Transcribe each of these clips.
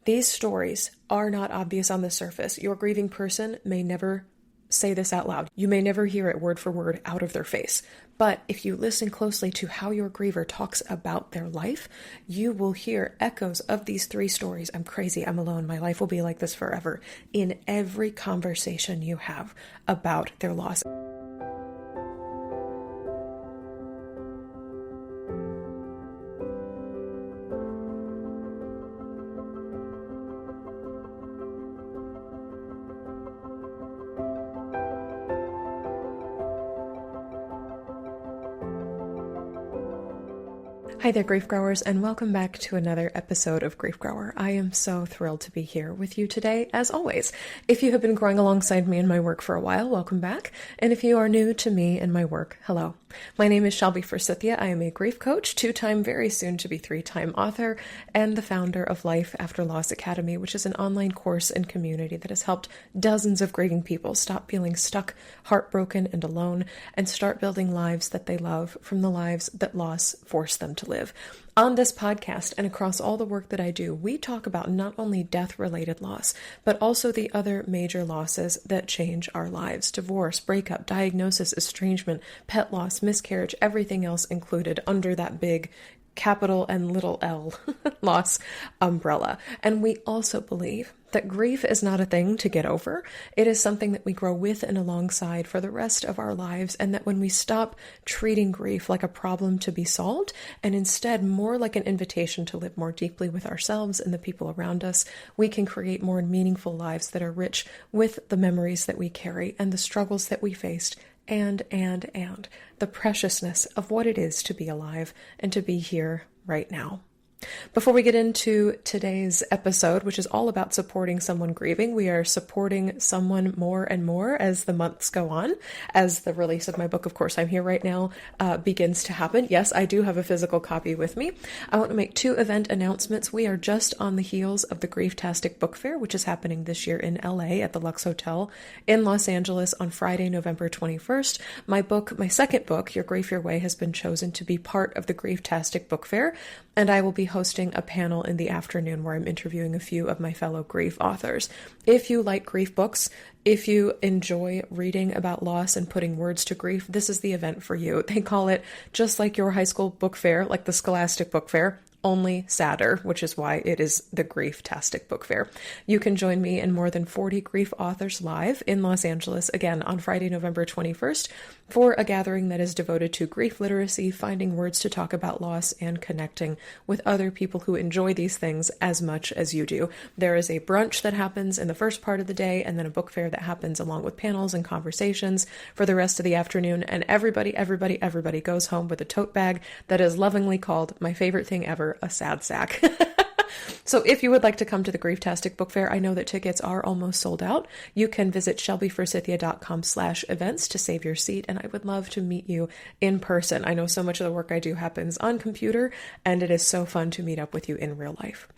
These stories are not obvious on the surface. Your grieving person may never say this out loud. You may never hear it word for word out of their face. But if you listen closely to how your griever talks about their life, you will hear echoes of these three stories. I'm crazy, I'm alone, my life will be like this forever, in every conversation you have about their loss. Hi there, Grief Growers, and welcome back to another episode of Grief Grower. I am so thrilled to be here with you today, as always. If you have been growing alongside me in my work for a while, welcome back. And if you are new to me and my work, hello. My name is Shelby Forsythia. I am a grief coach, two-time, very soon to be three-time author, and the founder of Life After Loss Academy, which is an online course and community that has helped dozens of grieving people stop feeling stuck, heartbroken, and alone, and start building lives that they love from the lives that loss forced them to live. On this podcast and across all the work that I do, we talk about not only death-related loss, but also the other major losses that change our lives: divorce, breakup, diagnosis, estrangement, pet loss, miscarriage, everything else included under that big capital and little L loss umbrella. And we also believe that grief is not a thing to get over. It is something that we grow with and alongside for the rest of our lives, and that when we stop treating grief like a problem to be solved, and instead more like an invitation to live more deeply with ourselves and the people around us, we can create more meaningful lives that are rich with the memories that we carry and the struggles that we faced, and the preciousness of what it is to be alive and to be here right now. Before we get into today's episode, which is all about supporting someone grieving, we are supporting someone more and more as the months go on, as the release of my book, Of Course I'm Here Right Now, begins to happen. Yes, I do have a physical copy with me. I want to make two event announcements. We are just on the heels of the Grieftastic Book Fair, which is happening this year in LA at the Lux Hotel in Los Angeles on Friday, November 21st. My second book, Your Grief Your Way, has been chosen to be part of the Grieftastic Book Fair, and I will be hosting a panel in the afternoon where I'm interviewing a few of my fellow grief authors. If you like grief books, if you enjoy reading about loss and putting words to grief, this is the event for you. They call it, just like your high school book fair, like the Scholastic Book Fair, only sadder, which is why it is the Grieftastic Book Fair. You can join me and more than 40 grief authors live in Los Angeles, again on Friday, November 21st, for a gathering that is devoted to grief literacy, finding words to talk about loss, and connecting with other people who enjoy these things as much as you do. There is a brunch that happens in the first part of the day, and then a book fair that happens along with panels and conversations for the rest of the afternoon, and everybody goes home with a tote bag that is lovingly called, my favorite thing ever, a sad sack. So if you would like to come to the Grieftastic Book Fair, I know that tickets are almost sold out. You can visit shelbyforsythia.com/events to save your seat, and I would love to meet you in person. I know so much of the work I do happens on computer, and it is so fun to meet up with you in real life.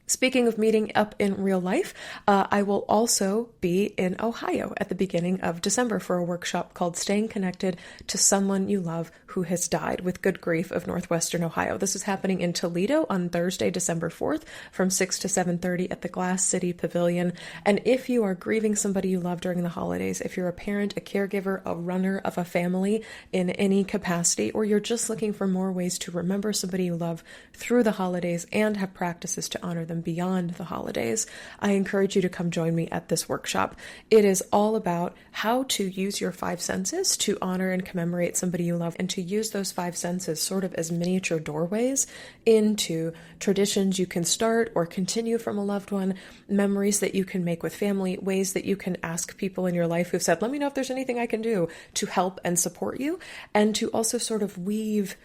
Speaking of meeting up in real life, I will also be in Ohio at the beginning of December for a workshop called Staying Connected to Someone You Love Who Has Died with Good Grief of Northwestern Ohio. This is happening in Toledo on Thursday, December 4th from 6 to 7:30 at the Glass City Pavilion. And if you are grieving somebody you love during the holidays, if you're a parent, a caregiver, a runner of a family in any capacity, or you're just looking for more ways to remember somebody you love through the holidays and have practices to honor them beyond the holidays, I encourage you to come join me at this workshop. It is all about how to use your five senses to honor and commemorate somebody you love, and to use those five senses sort of as miniature doorways into traditions you can start or continue from a loved one, memories that you can make with family, ways that you can ask people in your life who've said, let me know if there's anything I can do to help and support you, and to also sort of weave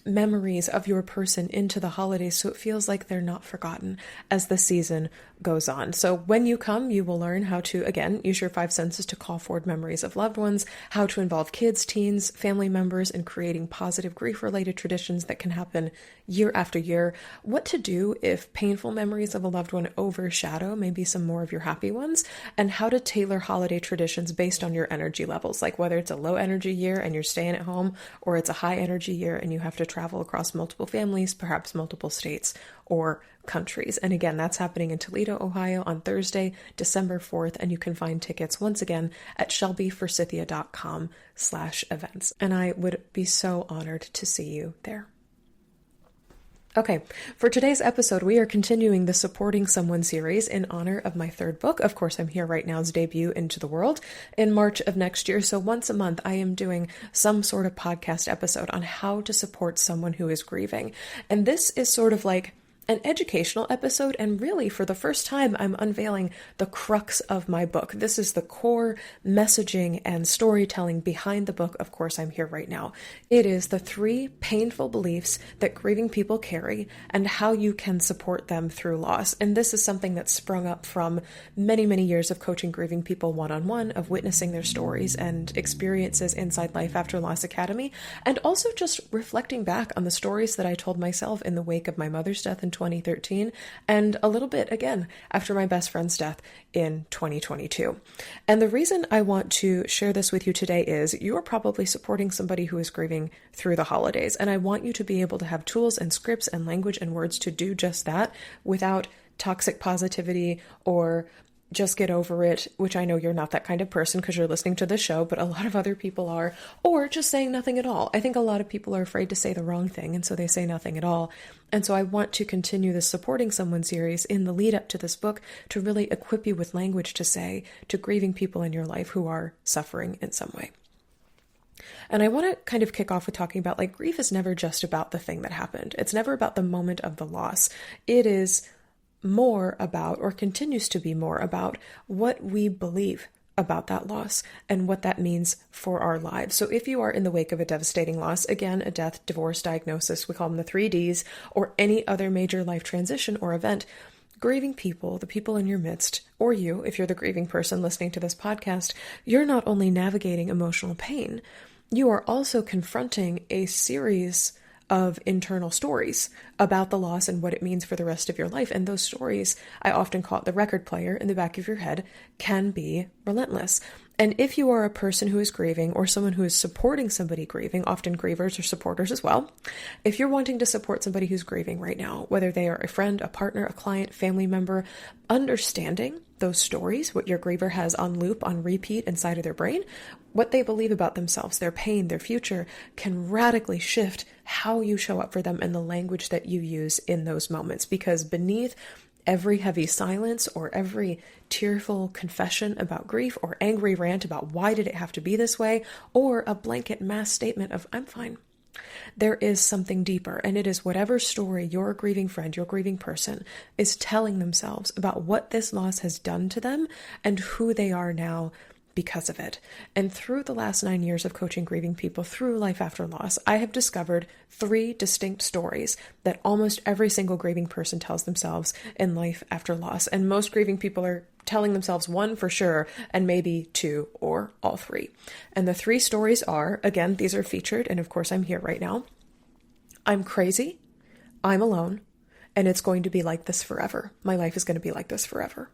memories of your person into the holidays so it feels like they're not forgotten as the season goes on. So when you come, you will learn how to, again, use your five senses to call forward memories of loved ones, how to involve kids, teens, family members in creating positive grief-related traditions that can happen year after year, what to do if painful memories of a loved one overshadow maybe some more of your happy ones, and how to tailor holiday traditions based on your energy levels, like whether it's a low energy year and you're staying at home, or it's a high energy year and you have to travel across multiple families, perhaps multiple states, or countries. And again, that's happening in Toledo, Ohio on Thursday, December 4th. And you can find tickets once again at shelbyforsythia.com/events. And I would be so honored to see you there. Okay, for today's episode, we are continuing the Supporting Someone series in honor of my third book. Of course, I'm Here Right Now's debut into the world in March of next year. So once a month, I am doing some sort of podcast episode on how to support someone who is grieving. And this is sort of like an educational episode, and really for the first time I'm unveiling the crux of my book. This is the core messaging and storytelling behind the book, Of Course I'm Here Right Now. It is the 3 painful beliefs that grieving people carry and how you can support them through loss. And this is something that's sprung up from many, many years of coaching grieving people one-on-one, of witnessing their stories and experiences inside Life After Loss Academy, and also just reflecting back on the stories that I told myself in the wake of my mother's death in 2013, and a little bit again after my best friend's death in 2022. And the reason I want to share this with you today is you are probably supporting somebody who is grieving through the holidays, and I want you to be able to have tools and scripts and language and words to do just that without toxic positivity or just get over it, which I know you're not that kind of person because you're listening to this show, but a lot of other people are, or just saying nothing at all. I think a lot of people are afraid to say the wrong thing, and so they say nothing at all. And so I want to continue this Supporting Someone series in the lead up to this book to really equip you with language to say to grieving people in your life who are suffering in some way. And I want to kind of kick off with talking about, like, grief is never just about the thing that happened. It's never about the moment of the loss. It is more about, or continues to be more about, what we believe about that loss and what that means for our lives. So if you are in the wake of a devastating loss, again, a death, divorce, diagnosis, we call them the 3 Ds, or any other major life transition or event, grieving people, the people in your midst, or you, if you're the grieving person listening to this podcast, you're not only navigating emotional pain, you are also confronting a series of internal stories about the loss and what it means for the rest of your life. And those stories, I often call it the record player in the back of your head, can be relentless. And if you are a person who is grieving or someone who is supporting somebody grieving, often grievers or supporters as well, if you're wanting to support somebody who's grieving right now, whether they are a friend, a partner, a client, family member, understanding those stories, what your griever has on loop, on repeat inside of their brain, what they believe about themselves, their pain, their future, can radically shift how you show up for them and the language that you use in those moments. Because beneath every heavy silence or every tearful confession about grief or angry rant about why did it have to be this way, or a blanket mass statement of I'm fine, there is something deeper, and it is whatever story your grieving friend, your grieving person is telling themselves about what this loss has done to them and who they are now because of it. And through the last 9 years of coaching grieving people through Life After Loss, I have discovered 3 distinct stories that almost every single grieving person tells themselves in Life After Loss. And most grieving people are telling themselves 1 for sure, and maybe 2 or all 3. And the 3 stories are, again, these are featured, and of course I'm here right now. I'm crazy, I'm alone, and it's going to be like this forever. My life is going to be like this forever.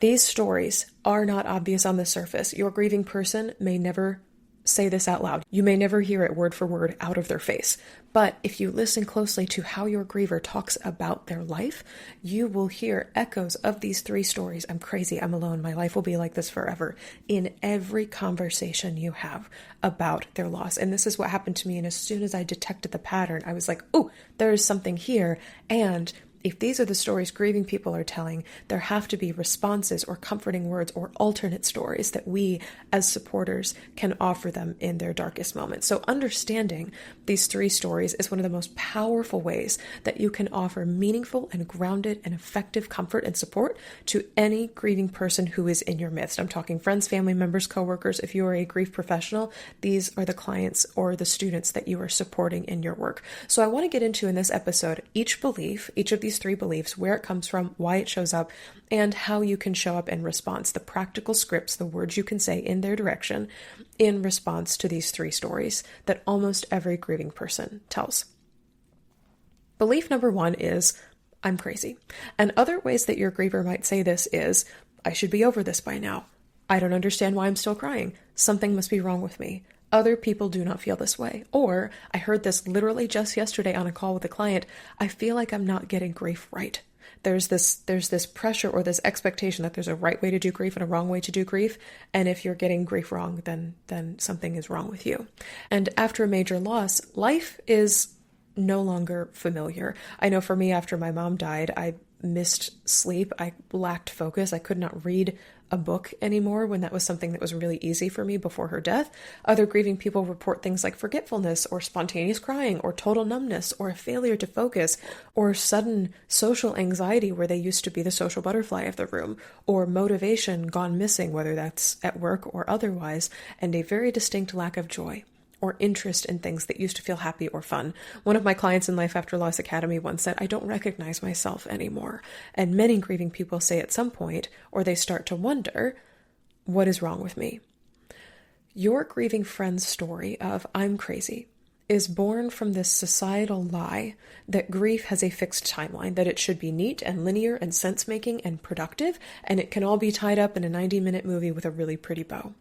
These stories are not obvious on the surface. Your grieving person may never say this out loud. You may never hear it word for word out of their face. But if you listen closely to how your griever talks about their life, you will hear echoes of these 3 stories. I'm crazy, I'm alone, my life will be like this forever, in every conversation you have about their loss. And this is what happened to me. And as soon as I detected the pattern, I was like, oh, there is something here. And if these are the stories grieving people are telling, there have to be responses or comforting words or alternate stories that we as supporters can offer them in their darkest moments. So understanding these 3 stories is one of the most powerful ways that you can offer meaningful and grounded and effective comfort and support to any grieving person who is in your midst. I'm talking friends, family members, coworkers. If you are a grief professional, these are the clients or the students that you are supporting in your work. So I want to get into in this episode each belief, each of these 3 beliefs, where it comes from, why it shows up, and how you can show up in response, the practical scripts, the words you can say in their direction in response to these 3 stories that almost every grieving person tells. Belief number 1 is, I'm crazy. And other ways that your griever might say this is, I should be over this by now. I don't understand why I'm still crying. Something must be wrong with me. Other people do not feel this way. Or, I heard this literally just yesterday on a call with a client, I feel like I'm not getting grief right. There's this pressure or this expectation that there's a right way to do grief and a wrong way to do grief. And if you're getting grief wrong, then something is wrong with you. And after a major loss, life is no longer familiar. I know for me, after my mom died, I missed sleep. I lacked focus. I could not read a book anymore when that was something that was really easy for me before her death. Other grieving people report things like forgetfulness or spontaneous crying or total numbness or a failure to focus or sudden social anxiety where they used to be the social butterfly of the room, or motivation gone missing, whether that's at work or otherwise, and a very distinct lack of joy or interest in things that used to feel happy or fun. One of my clients in Life After Loss Academy once said, I don't recognize myself anymore. And many grieving people say at some point, or they start to wonder, what is wrong with me? Your grieving friend's story of I'm crazy is born from this societal lie that grief has a fixed timeline, that it should be neat and linear and sense-making and productive, and it can all be tied up in a 90-minute movie with a really pretty bow.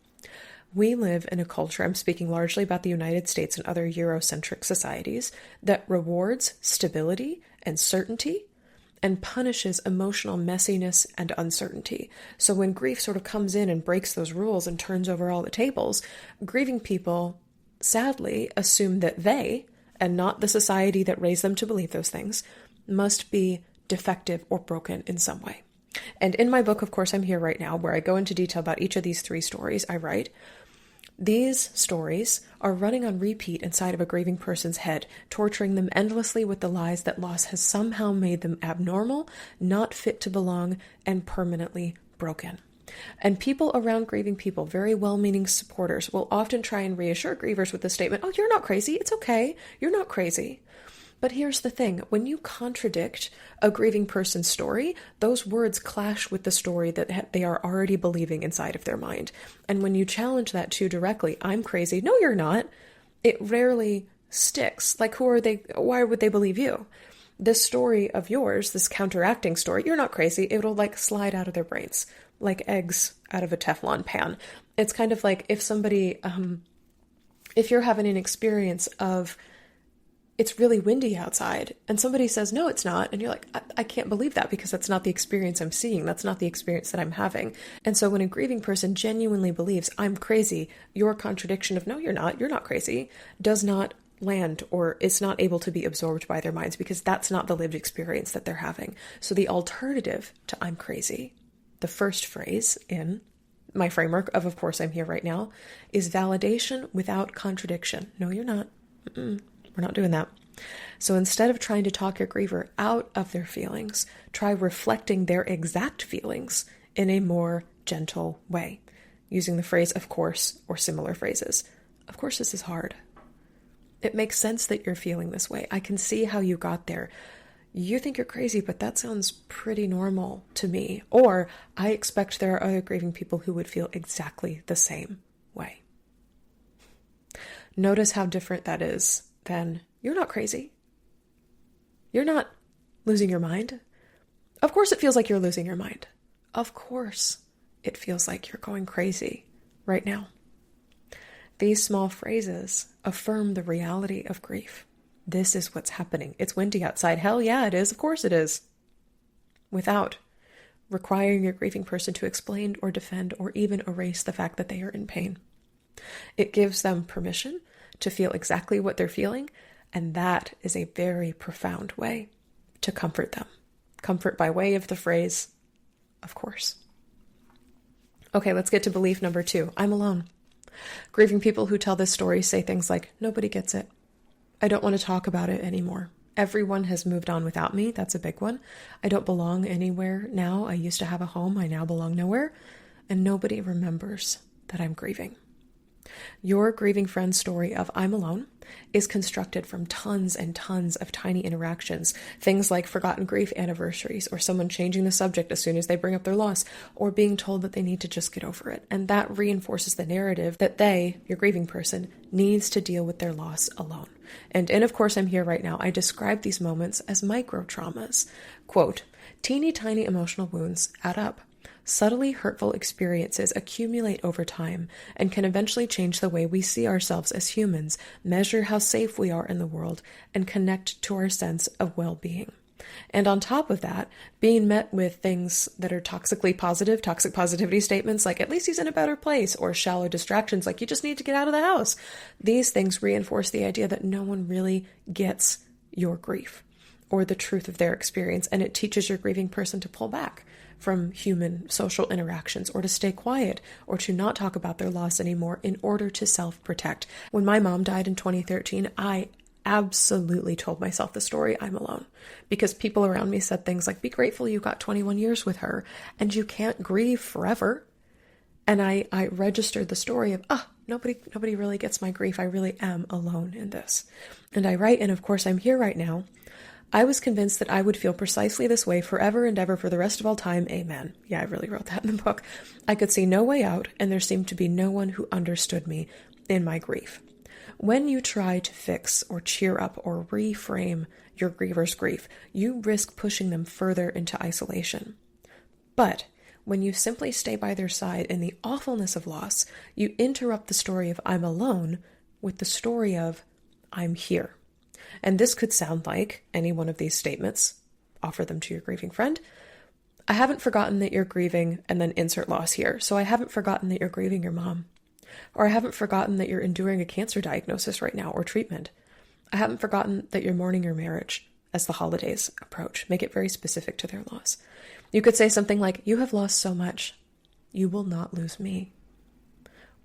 We live in a culture, I'm speaking largely about the United States and other Eurocentric societies, that rewards stability and certainty and punishes emotional messiness and uncertainty. So when grief sort of comes in and breaks those rules and turns over all the tables, grieving people sadly assume that they, and not the society that raised them to believe those things, must be defective or broken in some way. And in my book, Of Course I'm Here Right Now, where I go into detail about each of these 3 stories, I write, these stories are running on repeat inside of a grieving person's head, torturing them endlessly with the lies that loss has somehow made them abnormal, not fit to belong, and permanently broken. And people around grieving people, very well-meaning supporters, will often try and reassure grievers with the statement, oh, you're not crazy, it's okay, you're not crazy. But here's the thing, when you contradict a grieving person's story, those words clash with the story that they are already believing inside of their mind. And when you challenge that too directly, I'm crazy, no you're not, it rarely sticks. Like, who are they? Why would they believe you? This story of yours, this counteracting story, you're not crazy, it'll like slide out of their brains, like eggs out of a Teflon pan. It's kind of like if somebody, if you're having an experience of it's really windy outside and somebody says, no, it's not. And you're like, I can't believe that because that's not the experience I'm seeing. That's not the experience that I'm having. And so when a grieving person genuinely believes I'm crazy, your contradiction of no, you're not crazy does not land, or it's not able to be absorbed by their minds because that's not the lived experience that they're having. So the alternative to I'm crazy, the first phrase in my framework of course I'm here right now, is validation without contradiction. No, you're not. We're not doing that. So instead of trying to talk your griever out of their feelings, try reflecting their exact feelings in a more gentle way, using the phrase of course or similar phrases. Of course this is hard. It makes sense that you're feeling this way. I can see how you got there. You think you're crazy, but that sounds pretty normal to me. Or I expect there are other grieving people who would feel exactly the same way. Notice how different that is than you're not crazy. You're not losing your mind. Of course it feels like you're losing your mind. Of course it feels like you're going crazy right now. These small phrases affirm the reality of grief. This is what's happening. It's windy outside. Hell yeah, it is. Of course it is. Without requiring your grieving person to explain or defend or even erase the fact that they are in pain. It gives them permission to feel exactly what they're feeling, and that is a very profound way to comfort them. Comfort by way of the phrase, of course. Okay, let's get to belief number 2. I'm alone. Grieving people who tell this story say things like, nobody gets it. I don't want to talk about it anymore. Everyone has moved on without me. That's a big one. I don't belong anywhere now. I used to have a home. I now belong nowhere. And nobody remembers that I'm grieving. Your grieving friend's story of I'm alone is constructed from tons and tons of tiny interactions, things like forgotten grief anniversaries, or someone changing the subject as soon as they bring up their loss, or being told that they need to just get over it. And that reinforces the narrative that they, your grieving person, needs to deal with their loss alone. And in Of Course I'm Here Right Now, I describe these moments as micro traumas. Quote, teeny tiny emotional wounds add up. Subtly hurtful experiences accumulate over time and can eventually change the way we see ourselves as humans, measure how safe we are in the world, and connect to our sense of well-being. And on top of that, being met with things that are toxically positive, toxic positivity statements like, at least he's in a better place, or shallow distractions like, you just need to get out of the house. These things reinforce the idea that no one really gets your grief or the truth of their experience, and it teaches your grieving person to pull back from human social interactions, or to stay quiet, or to not talk about their loss anymore in order to self-protect. When my mom died in 2013, I absolutely told myself the story, I'm alone, because people around me said things like, be grateful you got 21 years with her, and you can't grieve forever. And I registered the story of, nobody really gets my grief. I really am alone in this. And I write, and of course I'm here right now. I was convinced that I would feel precisely this way forever and ever for the rest of all time. Amen. Yeah, I really wrote that in the book. I could see no way out, and there seemed to be no one who understood me in my grief. When you try to fix or cheer up or reframe your griever's grief, you risk pushing them further into isolation. But when you simply stay by their side in the awfulness of loss, you interrupt the story of I'm alone with the story of I'm here. And this could sound like any one of these statements. Offer them to your grieving friend. I haven't forgotten that you're grieving, and then insert loss here. So I haven't forgotten that you're grieving your mom. Or I haven't forgotten that you're enduring a cancer diagnosis right now or treatment. I haven't forgotten that you're mourning your marriage as the holidays approach. Make it very specific to their loss. You could say something like, you have lost so much. You will not lose me.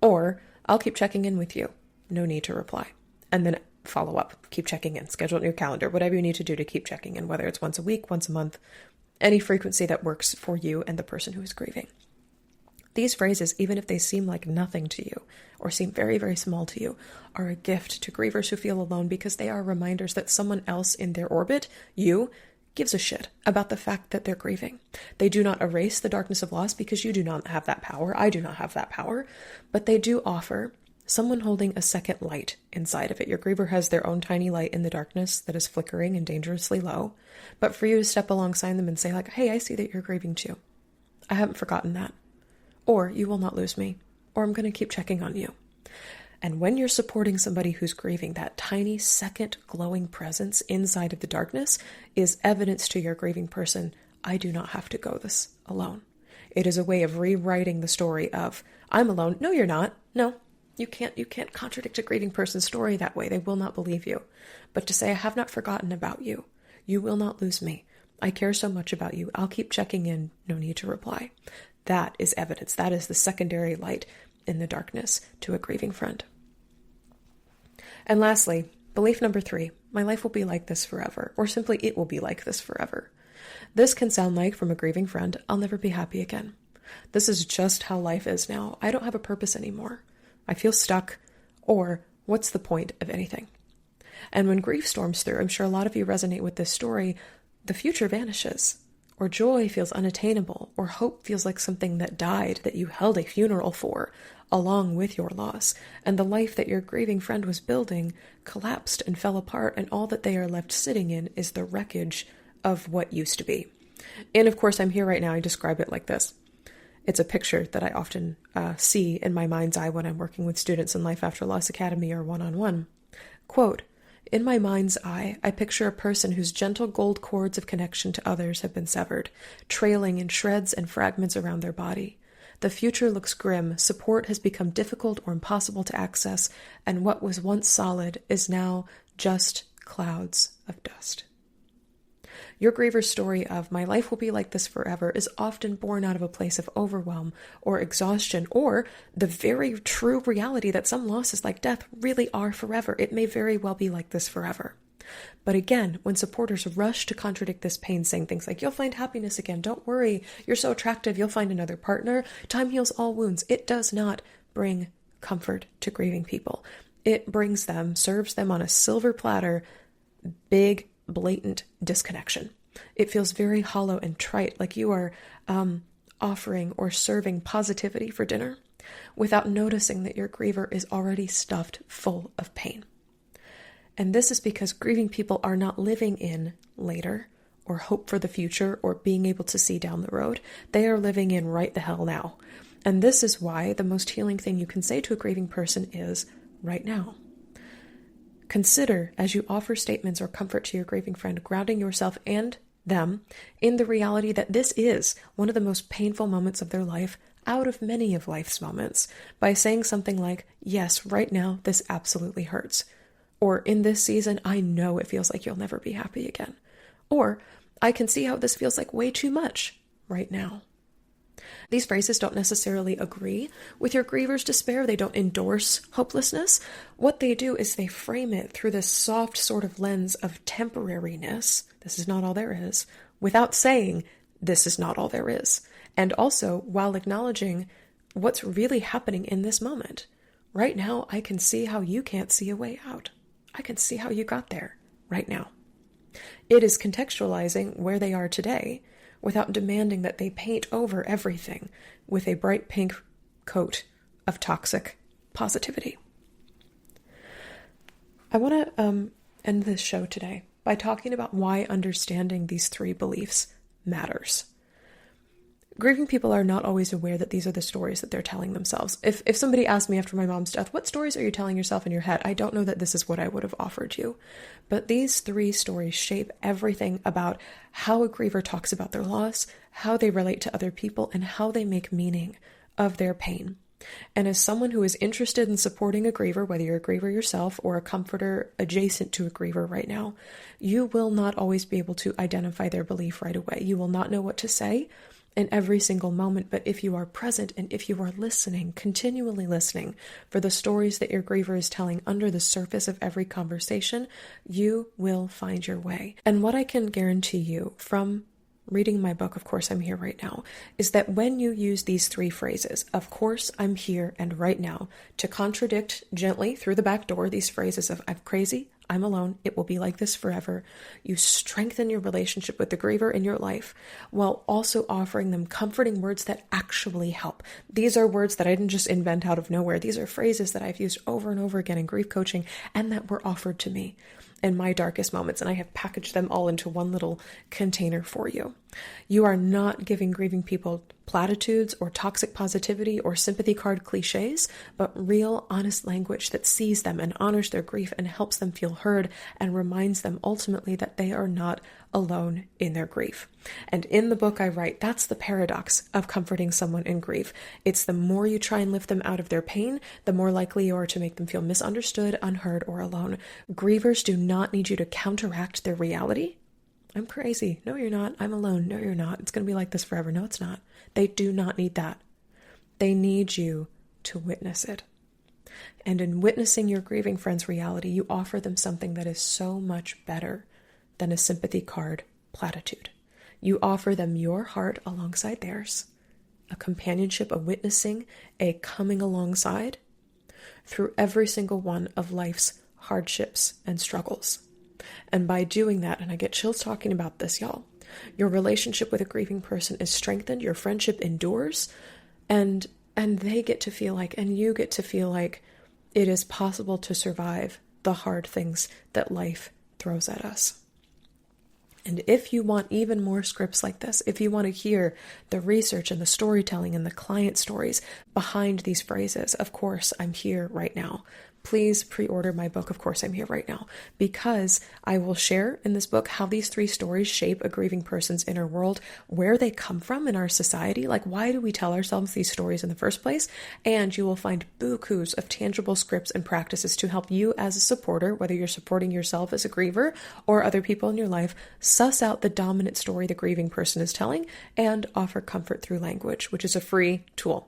Or, I'll keep checking in with you. No need to reply. And then follow up. Keep checking in. Schedule it in your calendar. Whatever you need to do to keep checking in, whether it's once a week, once a month, any frequency that works for you and the person who is grieving. These phrases, even if they seem like nothing to you or seem very, very small to you, are a gift to grievers who feel alone because they are reminders that someone else in their orbit, you, gives a shit about the fact that they're grieving. They do not erase the darkness of loss because you do not have that power. I do not have that power, but they do offer someone holding a second light inside of it. Your griever has their own tiny light in the darkness that is flickering and dangerously low. But for you to step alongside them and say like, hey, I see that you're grieving too. I haven't forgotten that. Or you will not lose me. Or I'm going to keep checking on you. And when you're supporting somebody who's grieving, that tiny second glowing presence inside of the darkness is evidence to your grieving person, I do not have to go this alone. It is a way of rewriting the story of, I'm alone. No, you're not. No. You can't contradict a grieving person's story that way. They will not believe you. But to say, I have not forgotten about you. You will not lose me. I care so much about you. I'll keep checking in. No need to reply. That is evidence. That is the secondary light in the darkness to a grieving friend. And lastly, belief number 3, my life will be like this forever, or simply it will be like this forever. This can sound like, from a grieving friend, I'll never be happy again. This is just how life is now. I don't have a purpose anymore. I feel stuck, or what's the point of anything? And when grief storms through, I'm sure a lot of you resonate with this story, the future vanishes, or joy feels unattainable, or hope feels like something that died, that you held a funeral for, along with your loss, and the life that your grieving friend was building collapsed and fell apart, and all that they are left sitting in is the wreckage of what used to be. And of course, I'm here right now, I describe it like this. It's a picture that I often see in my mind's eye when I'm working with students in Life After Loss Academy or one-on-one. Quote, in my mind's eye, I picture a person whose gentle gold cords of connection to others have been severed, trailing in shreds and fragments around their body. The future looks grim, support has become difficult or impossible to access, and what was once solid is now just clouds of dust. Your griever's story of my life will be like this forever is often born out of a place of overwhelm or exhaustion, or the very true reality that some losses like death really are forever. It may very well be like this forever. But again, when supporters rush to contradict this pain, saying things like, you'll find happiness again, don't worry, you're so attractive, you'll find another partner, time heals all wounds, it does not bring comfort to grieving people. It brings them, serves them on a silver platter, big, blatant disconnection. It feels very hollow and trite, like you are offering or serving positivity for dinner without noticing that your griever is already stuffed full of pain. And this is because grieving people are not living in later or hope for the future or being able to see down the road. They are living in right the hell now. And this is why the most healing thing you can say to a grieving person is right now. Consider, as you offer statements or comfort to your grieving friend, grounding yourself and them in the reality that this is one of the most painful moments of their life out of many of life's moments, by saying something like, yes, right now, this absolutely hurts. Or in this season, I know it feels like you'll never be happy again. Or I can see how this feels like way too much right now. These phrases don't necessarily agree with your griever's despair. They don't endorse hopelessness. What they do is they frame it through this soft sort of lens of temporariness. This is not all there is, without saying this is not all there is. And also while acknowledging what's really happening in this moment. Right now, I can see how you can't see a way out. I can see how you got there right now. It is contextualizing where they are today without demanding that they paint over everything with a bright pink coat of toxic positivity. I want to end this show today by talking about why understanding these 3 beliefs matters. Grieving people are not always aware that these are the stories that they're telling themselves. If somebody asked me after my mom's death, what stories are you telling yourself in your head? I don't know that this is what I would have offered you. But these 3 stories shape everything about how a griever talks about their loss, how they relate to other people, and how they make meaning of their pain. And as someone who is interested in supporting a griever, whether you're a griever yourself or a comforter adjacent to a griever right now, you will not always be able to identify their belief right away. You will not know what to say in every single moment, but if you are present and if you are listening, continually listening for the stories that your griever is telling under the surface of every conversation, you will find your way. And what I can guarantee you from reading my book, Of Course I'm Here Right Now, is that when you use these 3 phrases, of course I'm here and right now, to contradict gently through the back door these phrases of I'm crazy, I'm alone, it will be like this forever, you strengthen your relationship with the griever in your life while also offering them comforting words that actually help. These are words that I didn't just invent out of nowhere. These are phrases that I've used over and over again in grief coaching and that were offered to me in my darkest moments, and I have packaged them all into one little container for you. You are not giving grieving people platitudes or toxic positivity or sympathy card cliches, but real, honest language that sees them and honors their grief and helps them feel heard and reminds them ultimately that they are not alone in their grief. And in the book I write, that's the paradox of comforting someone in grief. It's the more you try and lift them out of their pain, the more likely you are to make them feel misunderstood, unheard, or alone. Grievers do not need you to counteract their reality. I'm crazy. No, you're not. I'm alone. No, you're not. It's going to be like this forever. No, it's not. They do not need that. They need you to witness it. And in witnessing your grieving friend's reality, you offer them something that is so much better than a sympathy card platitude. You offer them your heart alongside theirs, a companionship, a witnessing, a coming alongside through every single one of life's hardships and struggles. And by doing that, and I get chills talking about this, y'all, your relationship with a grieving person is strengthened, your friendship endures, and they get to feel like, and you get to feel like it is possible to survive the hard things that life throws at us. And if you want even more scripts like this, if you want to hear the research and the storytelling and the client stories behind these phrases, of course, I'm here right now. Please pre-order my book, Of Course I'm Here Right Now, because I will share in this book how these 3 stories shape a grieving person's inner world, where they come from in our society, like why do we tell ourselves these stories in the first place, and you will find bukus of tangible scripts and practices to help you as a supporter, whether you're supporting yourself as a griever or other people in your life, suss out the dominant story the grieving person is telling and offer comfort through language, which is a free tool,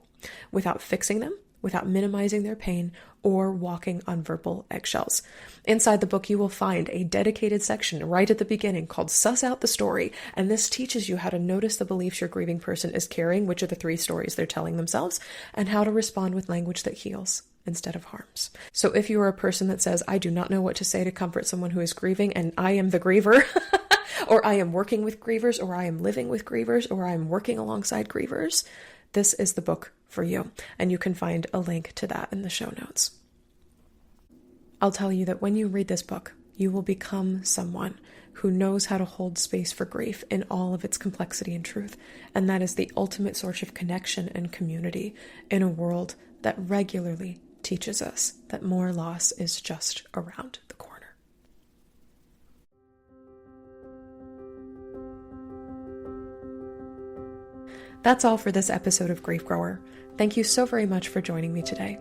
without fixing them, without minimizing their pain or walking on verbal eggshells. Inside the book, you will find a dedicated section right at the beginning called Suss Out the Story, and this teaches you how to notice the beliefs your grieving person is carrying, which are the 3 stories they're telling themselves, and how to respond with language that heals instead of harms. So if you are a person that says, I do not know what to say to comfort someone who is grieving, and I am the griever, or I am working with grievers, or I am living with grievers, or I am working alongside grievers, this is the book for you, and you can find a link to that in the show notes. I'll tell you that when you read this book, you will become someone who knows how to hold space for grief in all of its complexity and truth. And that is the ultimate source of connection and community in a world that regularly teaches us that more loss is just around the corner. That's all for this episode of Grief Grower. Thank you so very much for joining me today.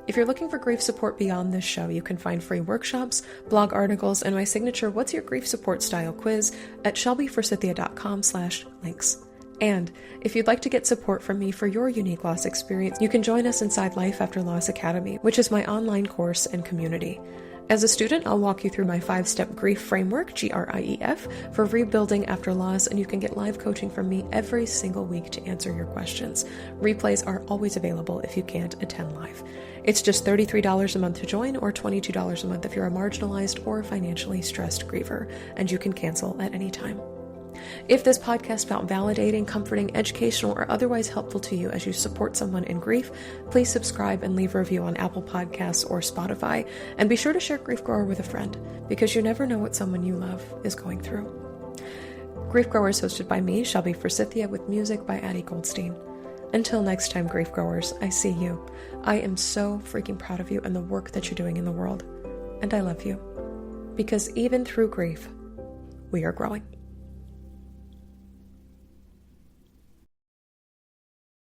If you're looking for grief support beyond this show, you can find free workshops, blog articles, and my signature What's Your Grief Support Style quiz at shelbyforsythia.com/links. And if you'd like to get support from me for your unique loss experience, you can join us inside Life After Loss Academy, which is my online course and community. As a student, I'll walk you through my 5-step grief framework, GRIEF, for rebuilding after loss, and you can get live coaching from me every single week to answer your questions. Replays are always available if you can't attend live. It's just $33 a month to join, or $22 a month if you're a marginalized or financially stressed griever, and you can cancel at any time. If this podcast felt validating, comforting, educational, or otherwise helpful to you as you support someone in grief, please subscribe and leave a review on Apple Podcasts or Spotify, and be sure to share Grief Grower with a friend, because you never know what someone you love is going through. Grief Grower is hosted by me, Shelby Forsythia, with music by Addie Goldstein. Until next time, Grief Growers, I see you. I am so freaking proud of you and the work that you're doing in the world. And I love you. Because even through grief, we are growing.